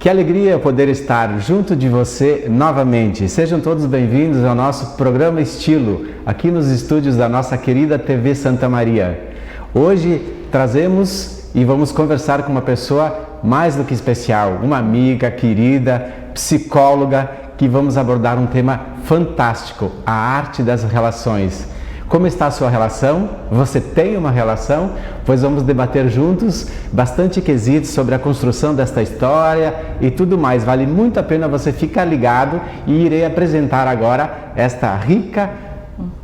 Que alegria poder estar junto de você novamente. Sejam todos bem-vindos ao nosso programa Estilo, aqui nos estúdios da nossa querida TV Santa Maria. Hoje trazemos e vamos conversar com uma pessoa mais do que especial, uma amiga querida, psicóloga, que vamos abordar um tema fantástico, a arte das relações. Como está a sua relação? Você tem uma relação? Pois vamos debater juntos bastante quesitos sobre a construção desta história e tudo mais. Vale muito a pena você ficar ligado e irei apresentar agora esta rica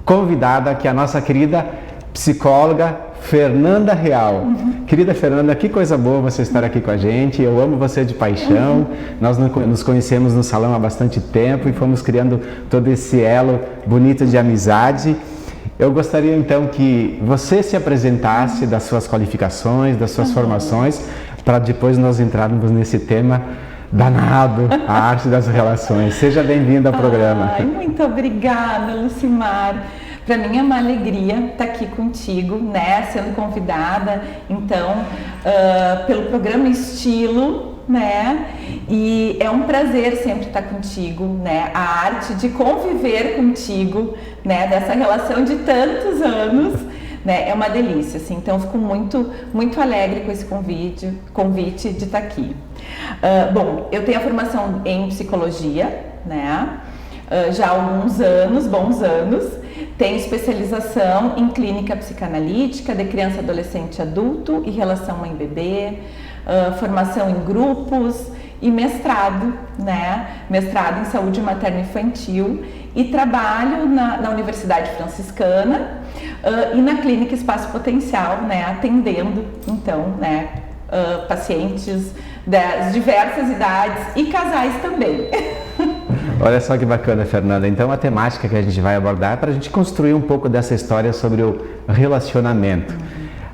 convidada, que é a nossa querida psicóloga Fernanda Real. Querida Fernanda, que coisa boa você estar aqui com a gente. Eu amo você de paixão. Nós nos conhecemos no salão há bastante tempo e fomos criando todo esse elo bonito de amizade. Eu gostaria então que você se apresentasse das suas qualificações, das suas formações, para depois nós entrarmos nesse tema danado, a arte das relações. Seja bem-vinda ao programa. Muito obrigada, Lucimar. Para mim é uma alegria estar aqui contigo, né, sendo convidada, então, pelo programa Estilo, né, e é um prazer sempre estar contigo, né, a arte de conviver contigo, né, dessa relação de tantos anos, né, é uma delícia, assim, então eu fico muito alegre com esse convite de estar aqui. Bom, eu tenho a formação em psicologia, né, já há alguns anos, bons anos. Tenho especialização em clínica psicanalítica de criança, adolescente e adulto e relação mãe-bebê, formação em grupos e mestrado, né? Mestrado em saúde materno-infantil e trabalho na Universidade Franciscana e na clínica Espaço Potencial, né? Atendendo, então, né? Pacientes das diversas idades e casais também. Olha só que bacana, Fernanda. Então, a temática que a gente vai abordar é para a gente construir um pouco dessa história sobre o relacionamento.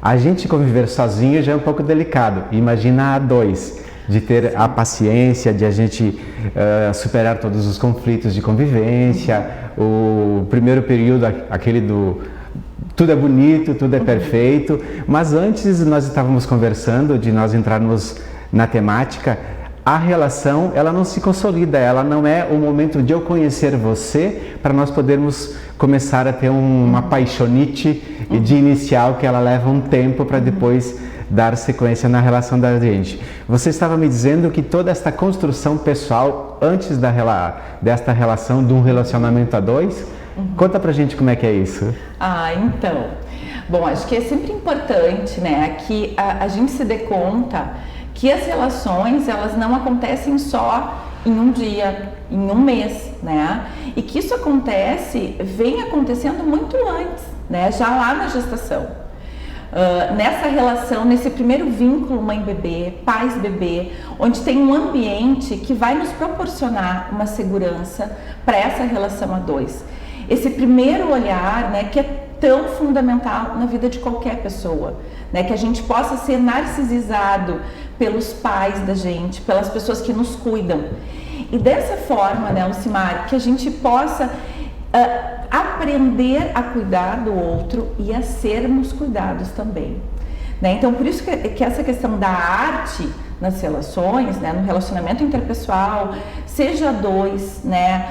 A gente conviver sozinho já é um pouco delicado. Imagina a dois, de ter a paciência, de a gente superar todos os conflitos de convivência. O primeiro período, aquele do tudo é bonito, tudo é perfeito. Mas antes nós estávamos conversando de nós entrarmos na temática. A relação, ela não se consolida, ela não é o momento de eu conhecer você para nós podermos começar a ter uma paixonite de inicial, que ela leva um tempo para depois dar sequência na relação da gente. Você estava me dizendo que toda esta construção pessoal antes desta relação, de um relacionamento a dois, conta pra gente como é que é isso. Então, bom, acho que é sempre importante, né, que a gente se dê conta que as relações, elas não acontecem só em um dia, em um mês, né? E que isso vem acontecendo muito antes, né? Já lá na gestação. Nessa relação, nesse primeiro vínculo mãe-bebê, pais-bebê, onde tem um ambiente que vai nos proporcionar uma segurança para essa relação a dois. Esse primeiro olhar, né, que é tão fundamental na vida de qualquer pessoa, né, que a gente possa ser narcisizado pelos pais da gente, pelas pessoas que nos cuidam. E dessa forma, né, Lucimar, que a gente possa aprender a cuidar do outro e a sermos cuidados também. Né? Então, por isso que essa questão da arte nas relações, né, no relacionamento interpessoal, seja a dois, né,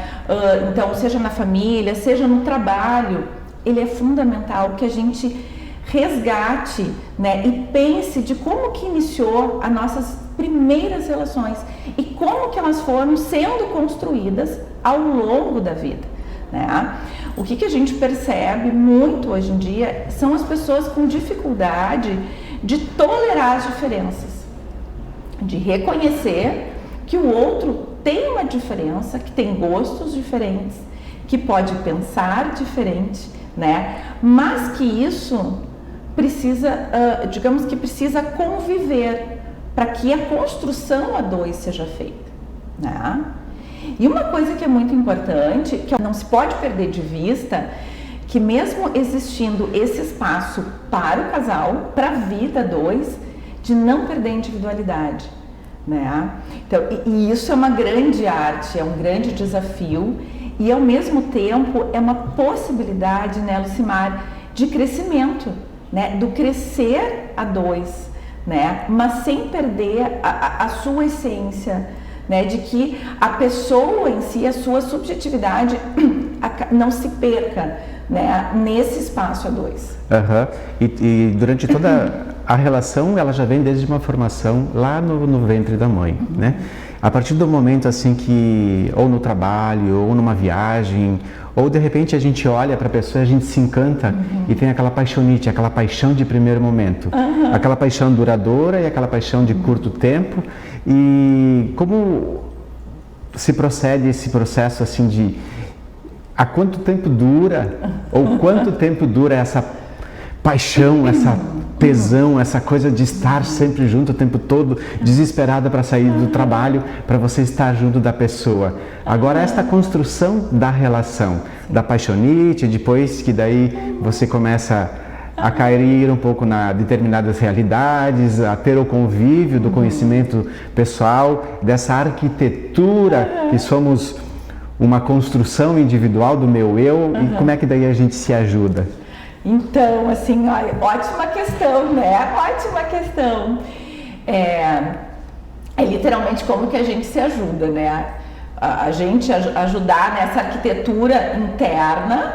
então seja na família, seja no trabalho, ele é fundamental que a gente resgate, né, e pense de como que iniciou as nossas primeiras relações e como que elas foram sendo construídas ao longo da vida, né? O que a gente percebe muito hoje em dia são as pessoas com dificuldade de tolerar as diferenças, de reconhecer que o outro tem uma diferença, que tem gostos diferentes, que pode pensar diferente, né? Mas que isso precisa, digamos que precisa conviver para que a construção a dois seja feita, né? E uma coisa que é muito importante, que não se pode perder de vista, que mesmo existindo esse espaço para o casal, para a vida a dois, de não perder a individualidade, né? Então, e isso é uma grande arte, é um grande desafio e ao mesmo tempo é uma possibilidade, né, Lucimar, de crescimento, né, do crescer a dois, né, mas sem perder a sua essência, né, de que a pessoa em si, a sua subjetividade não se perca, né, nesse espaço a dois. E durante toda a relação, ela já vem desde uma formação lá no ventre da mãe, né? A partir do momento assim que, ou no trabalho, ou numa viagem, ou de repente a gente olha para a pessoa e a gente se encanta e tem aquela paixonite, aquela paixão de primeiro momento, aquela paixão duradoura e aquela paixão de curto tempo. E como se procede esse processo assim de há quanto tempo dura, ou quanto tempo dura essa paixão, essa tesão, essa coisa de estar sempre junto o tempo todo, desesperada para sair do trabalho, para você estar junto da pessoa. Agora, esta construção da relação, da paixonite, depois que daí você começa a cair um pouco na determinadas realidades, a ter o convívio do conhecimento pessoal, dessa arquitetura que somos uma construção individual do meu eu, e como é que daí a gente se ajuda? Então, assim, olha, ótima questão, né? Ótima questão. É literalmente como que a gente se ajuda, né? A gente ajudar nessa arquitetura interna,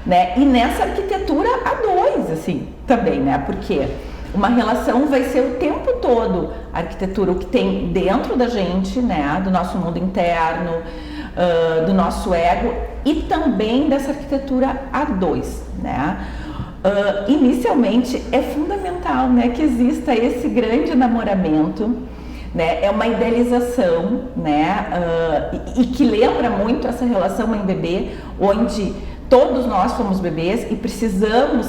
né? E nessa arquitetura a dois, assim, também, né? Porque uma relação vai ser o tempo todo a arquitetura, o que tem dentro da gente, né? Do nosso mundo interno, do nosso ego, e também dessa arquitetura a dois, né? Inicialmente é fundamental, né, que exista esse grande namoramento, né? É uma idealização, né? E que lembra muito essa relação mãe-bebê, onde todos nós fomos bebês e precisamos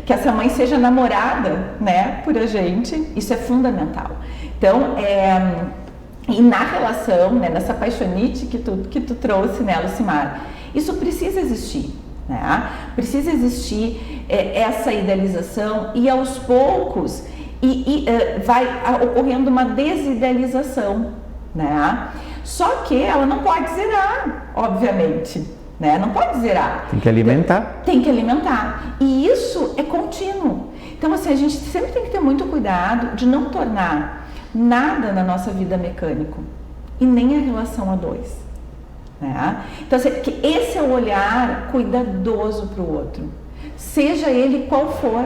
que essa mãe seja namorada, né, por a gente. Isso é fundamental. Então, e na relação, né, nessa paixonite que tu trouxe, né, Lucimar, isso precisa existir, né? Precisa existir essa idealização, e aos poucos vai ocorrendo uma desidealização, né? Só que ela não pode zerar, obviamente, né? Não pode zerar. Tem que alimentar. Tem que alimentar. E isso é contínuo. Então, assim, a gente sempre tem que ter muito cuidado de não tornar nada na nossa vida mecânico, e nem a relação a dois, né? Então, assim, que esse é o olhar cuidadoso para o outro, seja ele qual for,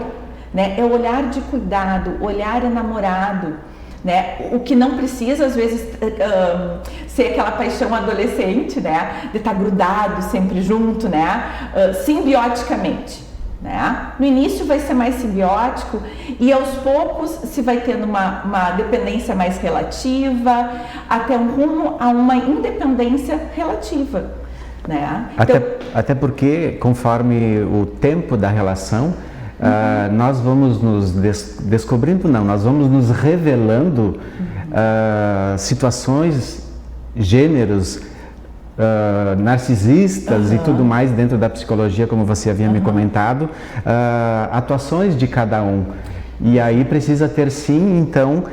né? É o olhar de cuidado, olhar enamorado, né? O que não precisa, às vezes, ser aquela paixão adolescente, né? De estar grudado sempre junto, né? Simbioticamente, né? No início vai ser mais simbiótico, e aos poucos se vai tendo uma dependência mais relativa, até um rumo a uma independência relativa, né? Até porque, conforme o tempo da relação, nós vamos nos descobrindo, nós vamos nos revelando situações, gêneros, narcisistas e tudo mais dentro da psicologia, como você havia me comentado, atuações de cada um. E aí precisa ter sim, então,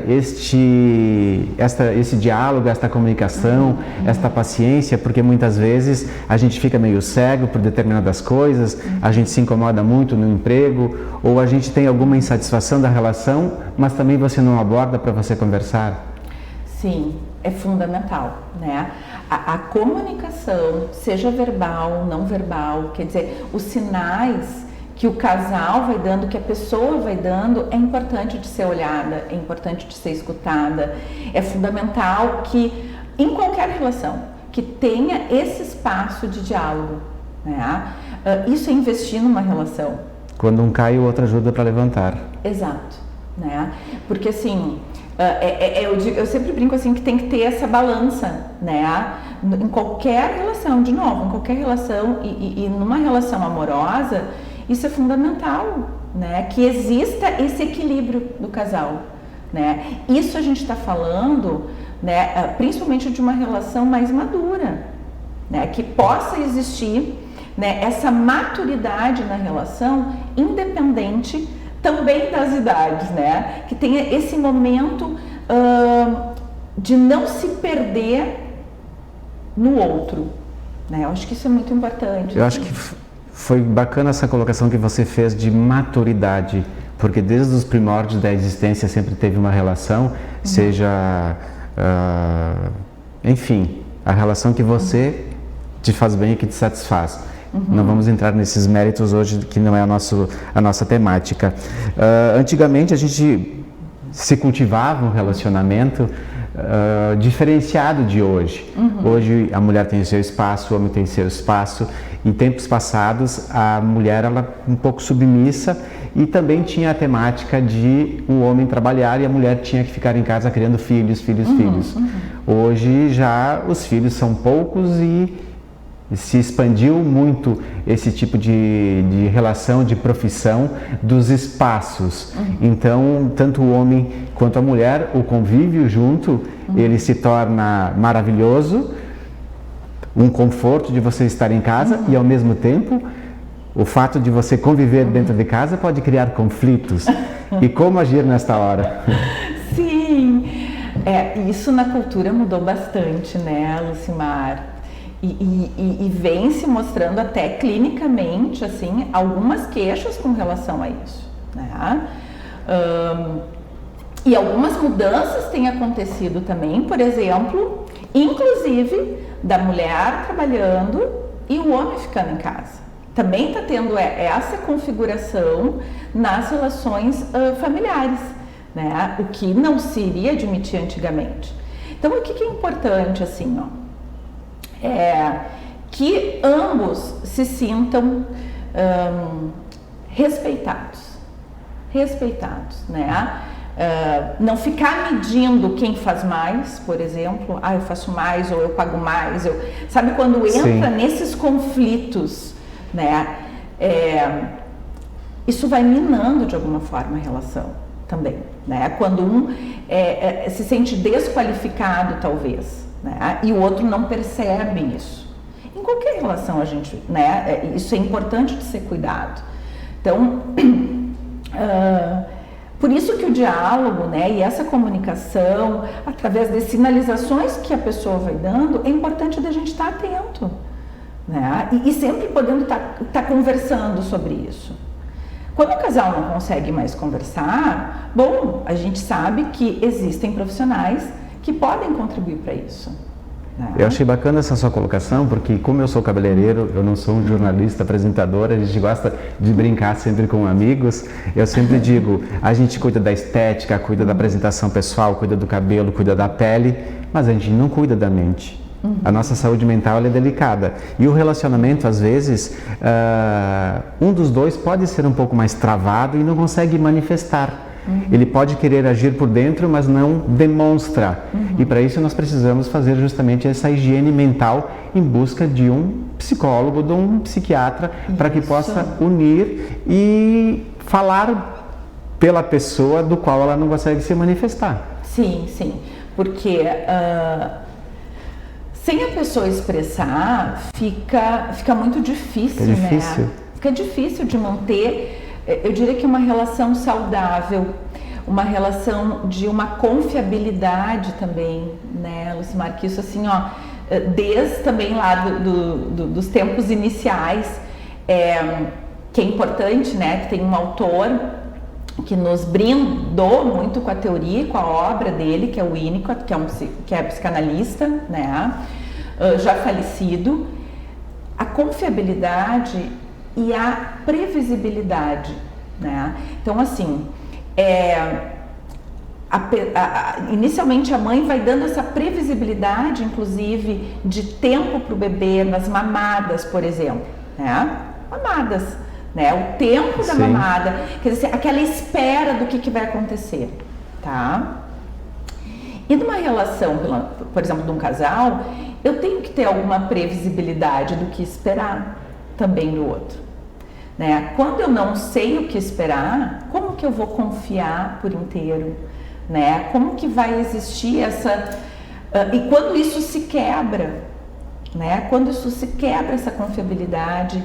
esse diálogo, esta comunicação, esta paciência, porque muitas vezes a gente fica meio cego por determinadas coisas, a gente se incomoda muito no emprego, ou a gente tem alguma insatisfação da relação, mas também você não aborda para você conversar. Sim, é fundamental, né? A comunicação, seja verbal, não verbal, quer dizer, os sinais que o casal vai dando, que a pessoa vai dando, é importante de ser olhada, é importante de ser escutada. É fundamental que, em qualquer relação, que tenha esse espaço de diálogo, né? Isso é investir numa relação. Quando um cai, o outro ajuda para levantar. Exato, né? Porque assim, eu sempre brinco assim que tem que ter essa balança, né? Em qualquer relação, de novo, em qualquer relação e numa relação amorosa, isso é fundamental, né? Que exista esse equilíbrio do casal, né? Isso a gente está falando, né? Principalmente de uma relação mais madura, né? Que possa existir, né? Essa maturidade na relação, independente também das idades, né? Que tenha esse momento de não se perder no outro, né? Eu acho que isso é muito importante. Eu acho que foi bacana essa colocação que você fez de maturidade, porque desde os primórdios da existência sempre teve uma relação, seja enfim, a relação que você te faz bem e que te satisfaz. Não vamos entrar nesses méritos hoje, que não é a nossa temática. Antigamente a gente se cultivava um relacionamento diferenciado de hoje. Hoje a mulher tem seu espaço, o homem tem seu espaço. Em tempos passados a mulher ela um pouco submissa e também tinha a temática de o homem trabalhar e a mulher tinha que ficar em casa criando filhos. Hoje já os filhos são poucos e se expandiu muito esse tipo de relação, de profissão, dos espaços. Então, tanto o homem quanto a mulher, o convívio junto, ele se torna maravilhoso, um conforto de você estar em casa e, ao mesmo tempo, o fato de você conviver dentro de casa pode criar conflitos. E como agir nesta hora? Sim, isso na cultura mudou bastante, né, Lucimar? E vem se mostrando até clinicamente, assim, algumas queixas com relação a isso, né? E algumas mudanças têm acontecido também, por exemplo, inclusive da mulher trabalhando e o homem ficando em casa. Também está tendo essa configuração nas relações familiares, né? O que não se iria admitir antigamente. Então, o que é importante, assim, ó? Que ambos se sintam respeitados, né? Não ficar medindo quem faz mais, por exemplo, eu faço mais ou eu pago mais, sabe, quando entra nesses conflitos, né? Isso vai minando de alguma forma a relação também, né? Quando um se sente desqualificado, talvez, né? E o outro não percebe isso. Em qualquer relação a gente, né? Isso é importante de ser cuidado. Então, por isso que o diálogo, né? E essa comunicação, através de sinalizações que a pessoa vai dando, é importante da gente estar atento, né? E sempre podendo estar conversando sobre isso. Quando o casal não consegue mais conversar, bom, a gente sabe que existem profissionais que podem contribuir para isso, né? Eu achei bacana essa sua colocação, porque como eu sou cabeleireiro, eu não sou um jornalista, apresentador, a gente gosta de brincar sempre com amigos. Eu sempre digo, a gente cuida da estética, cuida da apresentação pessoal, cuida do cabelo, cuida da pele, mas a gente não cuida da mente. A nossa saúde mental ela é delicada. E o relacionamento, às vezes, um dos dois pode ser um pouco mais travado e não consegue manifestar. Ele pode querer agir por dentro, mas não demonstra. E para isso nós precisamos fazer justamente essa higiene mental em busca de um psicólogo, de um psiquiatra, para que possa unir e falar pela pessoa do qual ela não consegue se manifestar. Sim, porque sem a pessoa expressar, fica muito difícil, né? Fica difícil de manter, eu diria que uma relação saudável, uma relação de uma confiabilidade também, né, Lucimar? Que isso, assim, ó, desde também lá dos tempos iniciais, que é importante, né? Que tem um autor que nos brindou muito com a teoria, com a obra dele, que é o Winnicott, que é psicanalista, né? Já falecido. A confiabilidade e a previsibilidade, né? Então, assim, inicialmente a mãe vai dando essa previsibilidade, inclusive, de tempo para o bebê, nas mamadas, por exemplo, né? Mamadas, né? O tempo da mamada, quer dizer, aquela espera do que vai acontecer, tá? E numa relação, por exemplo, de um casal, eu tenho que ter alguma previsibilidade do que esperar também do outro, né? Quando eu não sei o que esperar, como que eu vou confiar por inteiro, né? Como que vai existir e quando isso se quebra, né? Quando isso se quebra, essa confiabilidade,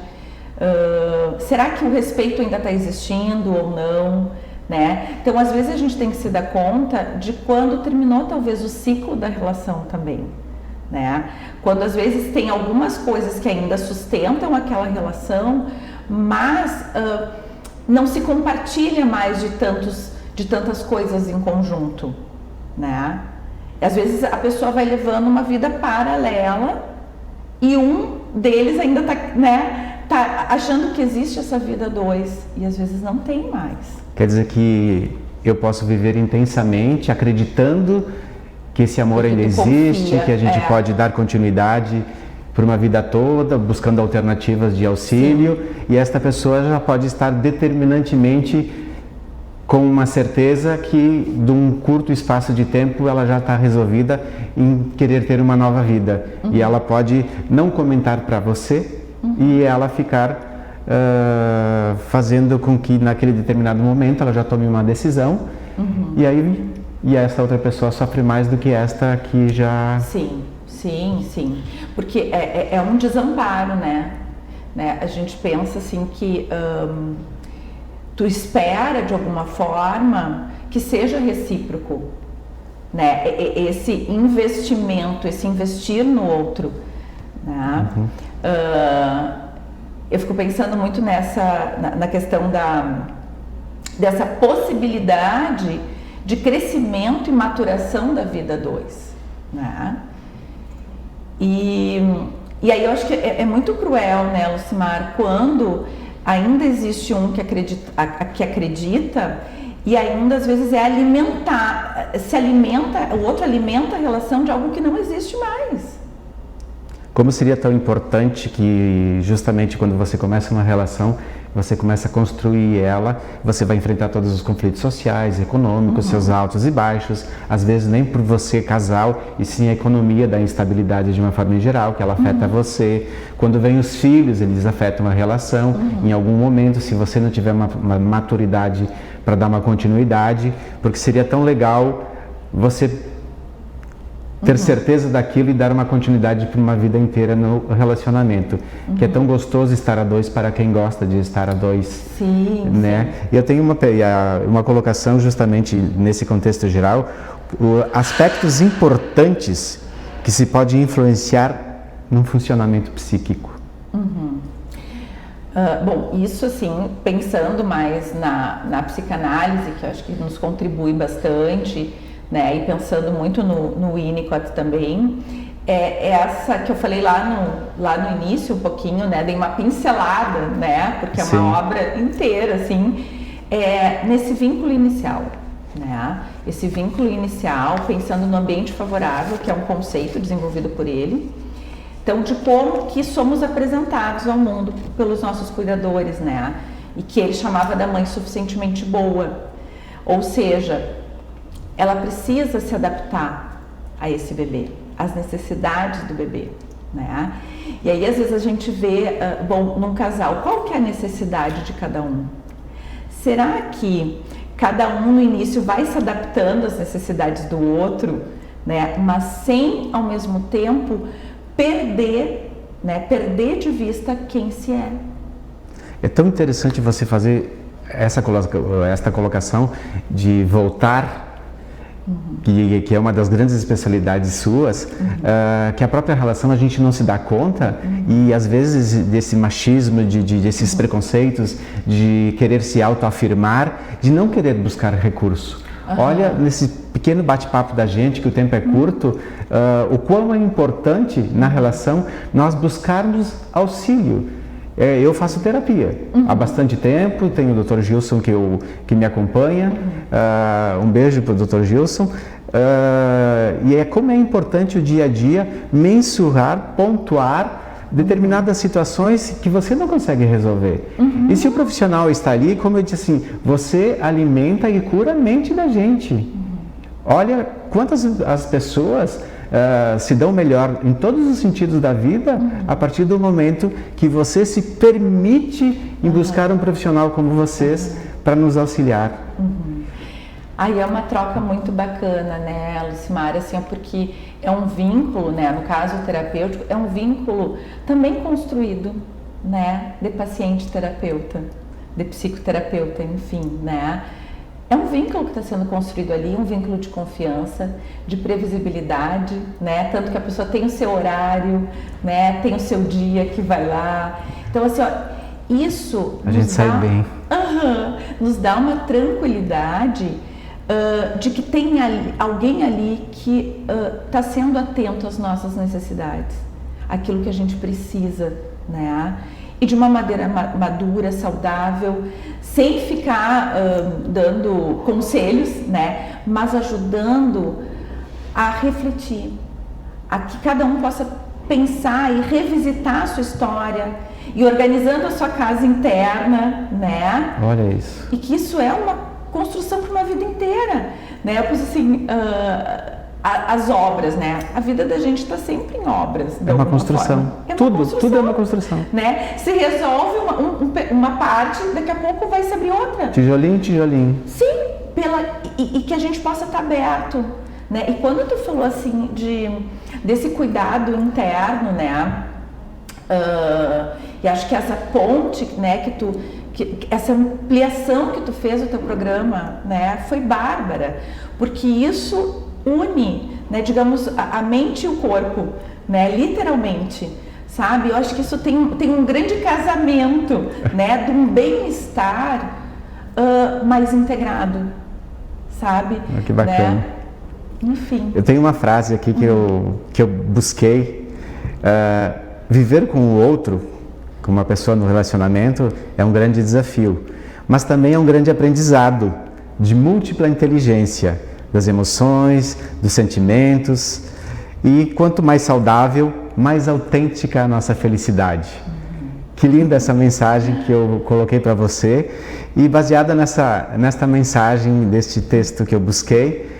será que o respeito ainda está existindo ou não, né? Então, às vezes a gente tem que se dar conta de quando terminou talvez o ciclo da relação também, né? Quando às vezes tem algumas coisas que ainda sustentam aquela relação, mas não se compartilha mais de tantas coisas em conjunto, né? Às vezes a pessoa vai levando uma vida paralela e um deles ainda está, né, tá achando que existe essa vida 2 e às vezes não tem mais. Quer dizer que eu posso viver intensamente acreditando que esse amor ainda existe, confia, que a gente pode dar continuidade por uma vida toda, buscando alternativas de auxílio. Sim. E esta pessoa já pode estar determinantemente com uma certeza que de um curto espaço de tempo ela já está resolvida em querer ter uma nova vida. E ela pode não comentar para você e ela ficar fazendo com que naquele determinado momento ela já tome uma decisão e essa outra pessoa sofre mais do que esta que já... Sim, porque é um desamparo, né? A gente pensa assim que tu espera de alguma forma que seja recíproco, né? Esse investimento, esse investir no outro, né? Eu fico pensando muito na questão dessa possibilidade de crescimento e maturação da vida 2, né? E aí eu acho que é muito cruel, né, Lucimar, quando ainda existe um que acredita e ainda às vezes o outro alimenta a relação de algo que não existe mais. Como seria tão importante que justamente quando você começa uma relação, você começa a construir ela, você vai enfrentar todos os conflitos sociais, econômicos, seus altos e baixos, às vezes nem por você casal, e sim a economia da instabilidade de uma forma em geral, que ela afeta você. Quando vem os filhos, eles afetam a relação, em algum momento, se você não tiver uma maturidade para dar uma continuidade, porque seria tão legal você ter certeza daquilo e dar uma continuidade para uma vida inteira no relacionamento, que é tão gostoso estar a 2 para quem gosta de estar a 2. Sim. E eu tenho uma colocação justamente nesse contexto geral, aspectos importantes que se pode influenciar no funcionamento psíquico. Bom, isso assim, pensando mais na psicanálise, que eu acho que nos contribui bastante, né, e pensando muito no Winnicott também, é essa que eu falei lá no início um pouquinho, né, dei uma pincelada, né, porque é uma obra inteira, assim, nesse vínculo inicial, né, esse vínculo inicial, pensando no ambiente favorável, que é um conceito desenvolvido por ele, então de como que somos apresentados ao mundo pelos nossos cuidadores, né, e que ele chamava da mãe suficientemente boa, ou seja, ela precisa se adaptar a esse bebê, às necessidades do bebê, né? E aí às vezes a gente vê, num casal, qual que é a necessidade de cada um? Será que cada um no início vai se adaptando às necessidades do outro, né? Mas sem ao mesmo tempo perder de vista quem se é? É tão interessante você fazer esta colocação de voltar, que é uma das grandes especialidades suas, que a própria relação a gente não se dá conta e às vezes desse machismo, desses preconceitos, de querer se autoafirmar, de não querer buscar recurso. Olha, nesse pequeno bate-papo da gente, que o tempo é curto, o quão é importante na relação nós buscarmos auxílio. Eu faço terapia há bastante tempo, tenho o Dr. Gilson que me acompanha, um beijo para o Dr. Gilson, e como é importante o dia a dia mensurar, pontuar determinadas situações que você não consegue resolver. E se o profissional está ali, como eu disse assim, você alimenta e cura a mente da gente. Olha quantas as pessoas se dão melhor em todos os sentidos da vida a partir do momento que você se permite em buscar um profissional como vocês para nos auxiliar. Aí é uma troca muito bacana, né, Lucimar, assim, porque é um vínculo, né, no caso terapêutico, é um vínculo também construído, né, de paciente-terapeuta, de psicoterapeuta, enfim, né. É um vínculo que está sendo construído ali, um vínculo de confiança, de previsibilidade, né? Tanto que a pessoa tem o seu horário, né? Tem o seu dia que vai lá. Então, assim, ó, isso a gente sai bem. Nos dá uma tranquilidade de que tem alguém ali que está sendo atento às nossas necessidades, aquilo que a gente precisa, né? E de uma maneira madura, saudável, sem ficar dando conselhos, né? Mas ajudando a refletir, a que cada um possa pensar e revisitar a sua história e organizando a sua casa interna, né? Olha isso. E que isso é uma construção para uma vida inteira, né? Eu penso assim, as obras, né? A vida da gente está sempre em obras. É uma construção. Tudo é uma construção. Né? Se resolve uma parte, daqui a pouco vai se abrir outra. Tijolinho, tijolinho. Sim, e que a gente possa estar aberto, né? E quando tu falou assim desse cuidado interno, né? E acho que essa ponte, né? Essa ampliação que tu fez do teu programa, né? Foi bárbara, porque isso une, né, digamos, a mente e o corpo, né, literalmente, sabe? Eu acho que isso tem um grande casamento, né, de um bem-estar mais integrado, sabe? Que bacana. Né? Enfim. Eu tenho uma frase aqui que eu busquei. Viver com o outro, com uma pessoa no relacionamento, é um grande desafio, mas também é um grande aprendizado de múltipla inteligência, das emoções, dos sentimentos, e quanto mais saudável, mais autêntica a nossa felicidade. Que linda essa mensagem que eu coloquei para você, e baseada nesta mensagem, deste texto que eu busquei,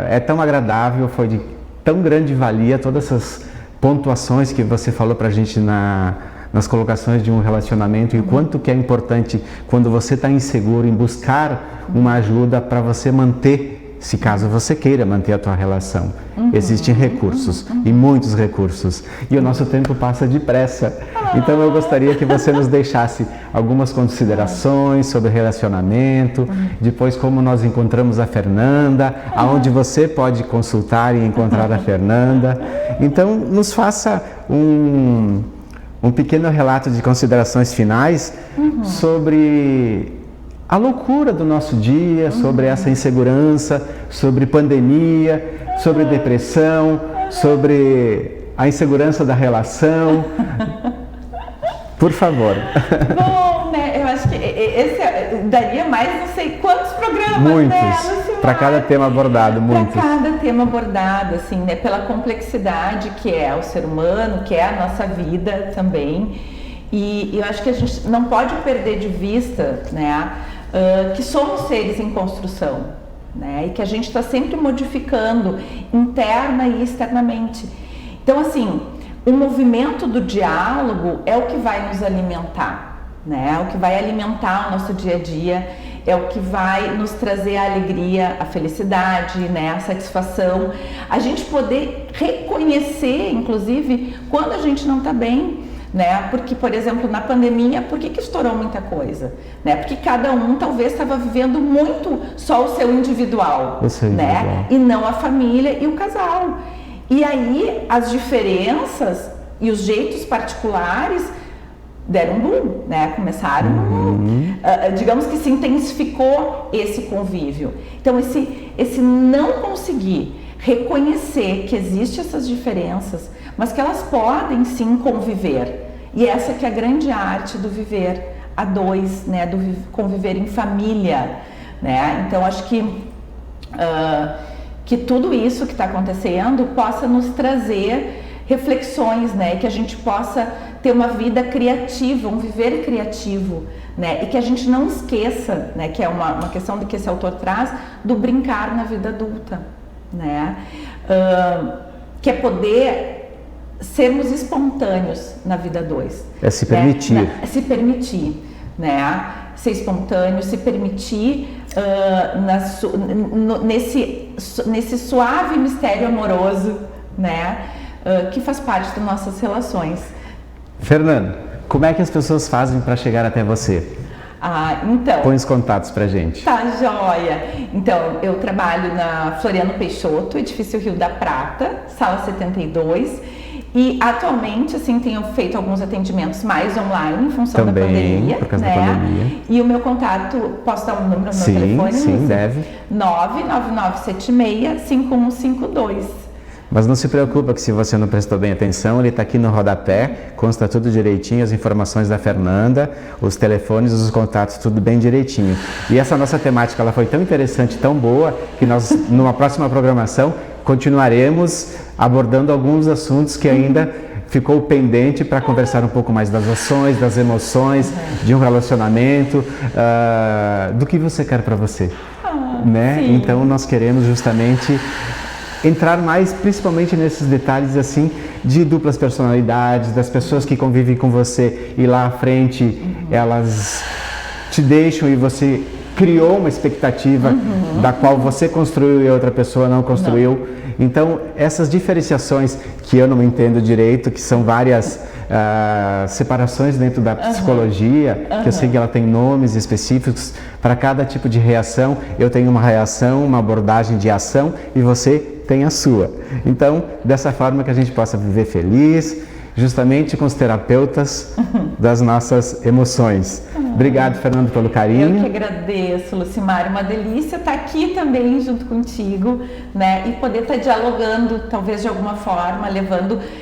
é tão agradável, foi de tão grande valia todas essas pontuações que você falou para a gente nas colocações de um relacionamento, e o quanto que é importante quando você está inseguro em buscar uma ajuda para você manter, se caso você queira manter a tua relação. Existem recursos, e muitos recursos, e o nosso tempo passa depressa. Então eu gostaria que você nos deixasse algumas considerações sobre relacionamento, depois como nós encontramos a Fernanda, aonde você pode consultar e encontrar a Fernanda. Então nos faça um pequeno relato de considerações finais sobre a loucura do nosso dia, sobre essa insegurança, sobre pandemia, sobre depressão, sobre a insegurança da relação. Por favor. Bom, né? Eu acho que esse daria mais não sei quantos programas, muitos, né? Para cada tema abordado, muitos. Para cada tema abordado, assim, né? Pela complexidade que é o ser humano, que é a nossa vida também. E eu acho que a gente não pode perder de vista, né? Que somos seres em construção, né? E que a gente está sempre modificando interna e externamente. Então, assim, o movimento do diálogo é o que vai nos alimentar, né? É o que vai alimentar o nosso dia a dia, é o que vai nos trazer a alegria, a felicidade, né? A satisfação, a gente poder reconhecer, inclusive, quando a gente não está bem, né? Porque, por exemplo, na pandemia, por que estourou muita coisa? Né? Porque cada um talvez estava vivendo muito só o seu individual, né? E não a família e o casal. E aí as diferenças e os jeitos particulares deram um boom, né? Começaram, digamos que se intensificou esse convívio. Então esse não conseguir reconhecer que existem essas diferenças, mas que elas podem sim conviver. E essa que é a grande arte do viver a dois, né? Do conviver em família, né? Então acho que tudo isso que está acontecendo possa nos trazer reflexões, né? Que a gente possa ter uma vida criativa, um viver criativo, né? E que a gente não esqueça, né? Que é uma questão que esse autor traz, do brincar na vida adulta, né? Que é poder sermos espontâneos na vida dois. É se permitir. Né? Se permitir, né? Ser espontâneo, se permitir nesse suave mistério amoroso, né? Que faz parte das nossas relações. Fernando, como é que as pessoas fazem para chegar até você? Então... Põe os contatos pra gente. Tá, joia. Então, eu trabalho na Floriano Peixoto, edifício Rio da Prata, sala 72. E atualmente, assim, tenho feito alguns atendimentos mais online em função Também, da pandemia, por causa né? da pandemia. E o meu contato, posso dar um número no Sim, meu telefone? sim, deve. 99976-5152. Mas não se preocupa que se você não prestou bem atenção, ele está aqui no rodapé, consta tudo direitinho, as informações da Fernanda, os telefones, os contatos, tudo bem direitinho. E essa nossa temática, ela foi tão interessante, tão boa, que nós, numa próxima programação, continuaremos abordando alguns assuntos que ainda ficou pendente para conversar um pouco mais das ações, das emoções, de um relacionamento, do que você quer para você, né? Sim. Então nós queremos justamente entrar mais principalmente nesses detalhes assim de duplas personalidades, das pessoas que convivem com você e lá à frente elas te deixam e você criou uma expectativa da qual você construiu e outra pessoa não construiu. Então essas diferenciações que eu não entendo direito, que são várias separações dentro da psicologia, que eu sei que ela tem nomes específicos para cada tipo de reação. Eu tenho uma reação, uma abordagem de ação e você tem a sua. Então, dessa forma que a gente possa viver feliz, justamente com os terapeutas das nossas emoções. Obrigado, Fernando, pelo carinho. Eu que agradeço, Lucimar. Uma delícia estar aqui também junto contigo, né? E poder estar dialogando, talvez de alguma forma,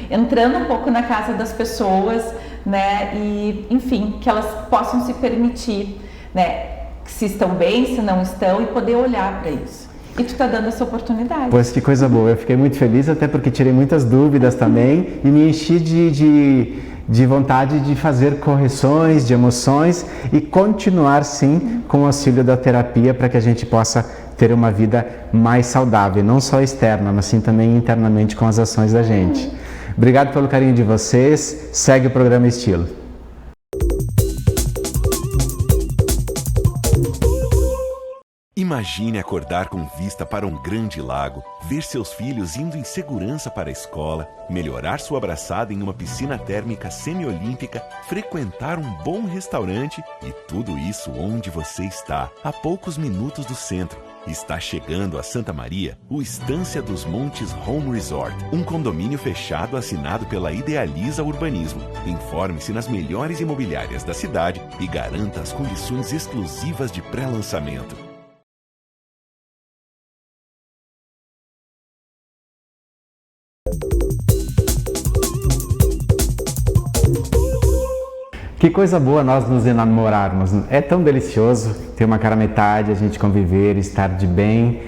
entrando um pouco na casa das pessoas, né? E, enfim, que elas possam se permitir, né? Se estão bem, se não estão, e poder olhar para isso. E tu está dando essa oportunidade. Pois que coisa boa, eu fiquei muito feliz, até porque tirei muitas dúvidas também e me enchi de vontade de fazer correções de emoções e continuar sim com o auxílio da terapia para que a gente possa ter uma vida mais saudável, não só externa, mas sim também internamente com as ações da gente. Obrigado pelo carinho de vocês, segue o programa Estilo. Imagine acordar com vista para um grande lago, ver seus filhos indo em segurança para a escola, melhorar sua abraçada em uma piscina térmica semiolímpica, frequentar um bom restaurante e tudo isso onde você está, a poucos minutos do centro. Está chegando a Santa Maria o Estância dos Montes Home Resort, um condomínio fechado assinado pela Idealiza Urbanismo. Informe-se nas melhores imobiliárias da cidade e garanta as condições exclusivas de pré-lançamento. Que coisa boa nós nos enamorarmos. É tão delicioso ter uma cara metade, a gente conviver, estar de bem.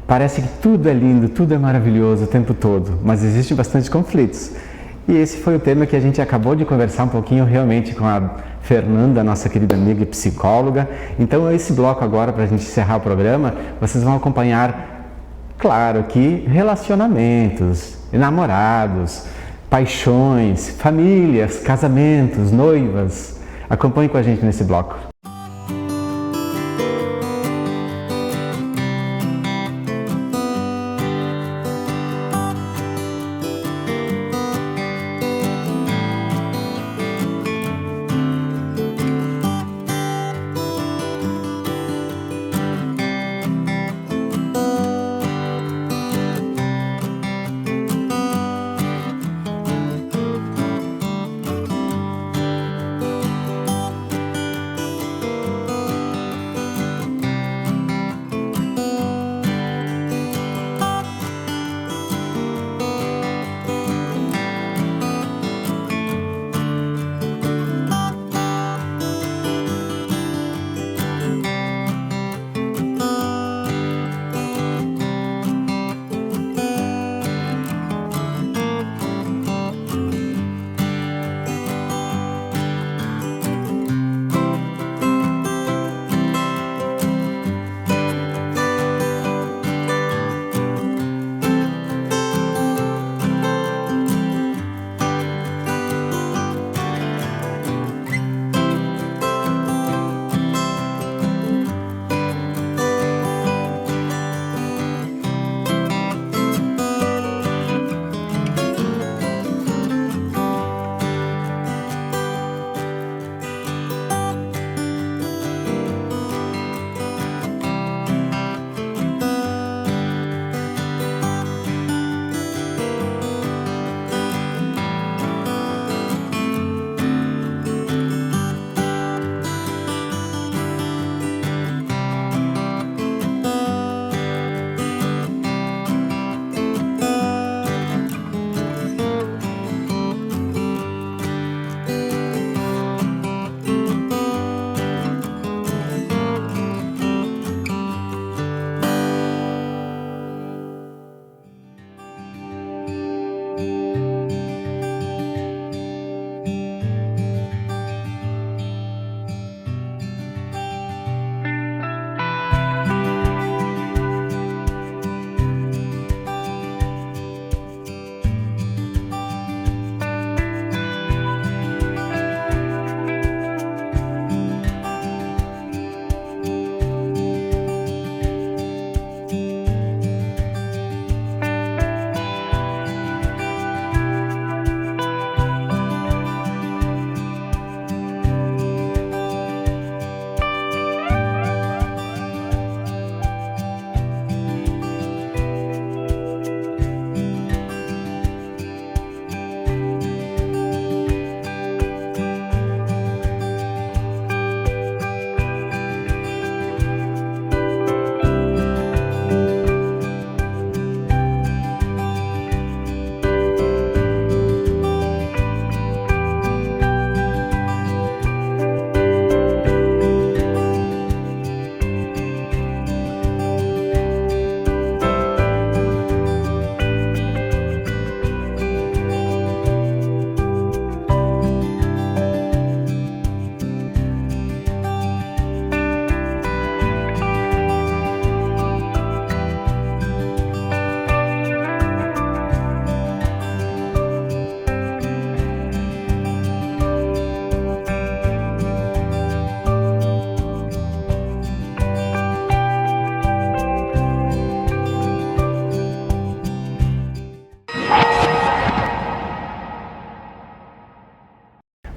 Parece que tudo é lindo, tudo é maravilhoso o tempo todo, mas existem bastante conflitos. E esse foi o tema que a gente acabou de conversar um pouquinho realmente com a Fernanda, nossa querida amiga e psicóloga. Então esse bloco agora, para a gente encerrar o programa, vocês vão acompanhar, claro, que relacionamentos, namorados, paixões, famílias, casamentos, noivas. Acompanhe com a gente nesse bloco.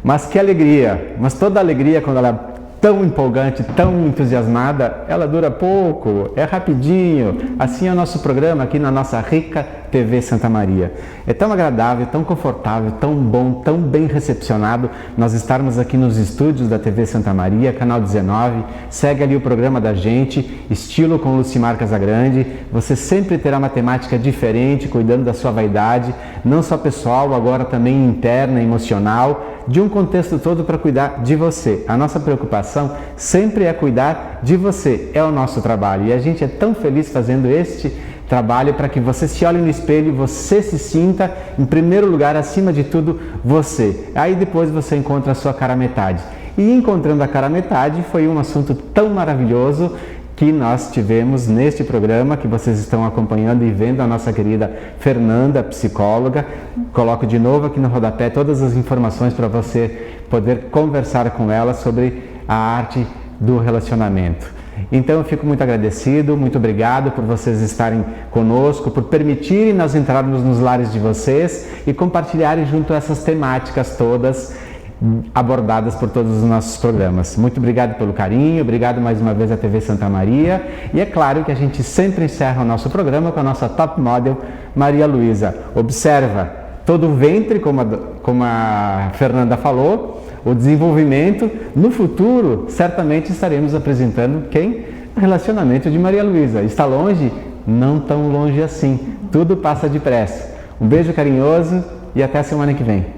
Mas que alegria! Mas toda alegria, quando ela é tão empolgante, tão entusiasmada, ela dura pouco, é rapidinho. Assim é o nosso programa aqui na nossa rica TV Santa Maria. É tão agradável, tão confortável, tão bom, tão bem recepcionado nós estarmos aqui nos estúdios da TV Santa Maria, canal 19. Segue ali o programa da gente, Estilo com Lucimar Casagrande. Você sempre terá uma temática diferente, cuidando da sua vaidade, não só pessoal, agora também interna, emocional, de um contexto todo para cuidar de você. A nossa preocupação sempre é cuidar de você, é o nosso trabalho. E a gente é tão feliz fazendo este trabalho para que você se olhe no espelho e você se sinta, em primeiro lugar, acima de tudo, você. Aí depois você encontra a sua cara metade. E encontrando a cara metade foi um assunto tão maravilhoso que nós tivemos neste programa, que vocês estão acompanhando e vendo a nossa querida Fernanda, psicóloga. Coloco de novo aqui no rodapé todas as informações para você poder conversar com ela sobre a arte do relacionamento. Então eu fico muito agradecido, muito obrigado por vocês estarem conosco, por permitirem nós entrarmos nos lares de vocês e compartilharem junto essas temáticas todas abordadas por todos os nossos programas. Muito obrigado pelo carinho, obrigado mais uma vez à TV Santa Maria, e é claro que a gente sempre encerra o nosso programa com a nossa top model, Maria Luísa. Observa todo o ventre, como a Fernanda falou, o desenvolvimento. No futuro, certamente estaremos apresentando quem? O relacionamento de Maria Luísa. Está longe? Não tão longe assim. Tudo passa depressa. Um beijo carinhoso e até a semana que vem.